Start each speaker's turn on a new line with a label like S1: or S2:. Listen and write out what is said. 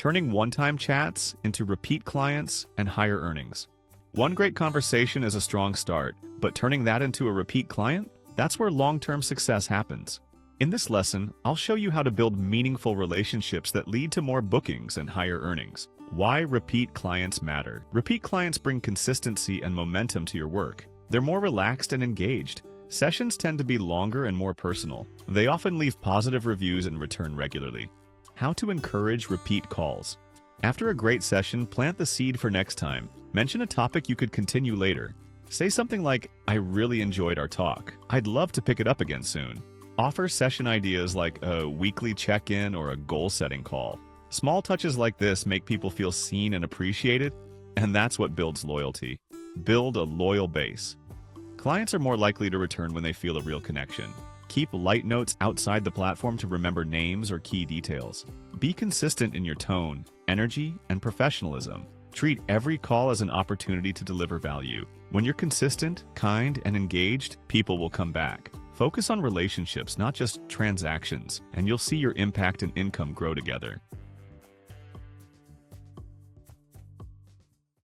S1: turning one-time chats into repeat clients and higher earnings. One great conversation is a strong start, but turning that into a repeat client? That's where long-term success happens. In this lesson, I'll show you how to build meaningful relationships that lead to more bookings and higher earnings. Why repeat clients matter. Repeat clients bring consistency and momentum to your work. They're more relaxed and engaged. Sessions tend to be longer and more personal. They often leave positive reviews and return regularly. How to encourage repeat calls. After a great session, plant the seed for next time. Mention a topic you could continue later. Say something like, "I really enjoyed our talk. I'd love to pick it up again soon." Offer session ideas like a weekly check-in or a goal-setting call. Small touches like this make people feel seen and appreciated, and that's what builds loyalty. Build a loyal base. Clients are more likely to return when they feel a real connection. Keep light notes outside the platform to remember names or key details. Be consistent in your tone, energy, and professionalism. Treat every call as an opportunity to deliver value. When you're consistent, kind, and engaged, people will come back. Focus on relationships, not just transactions, and you'll see your impact and income grow together.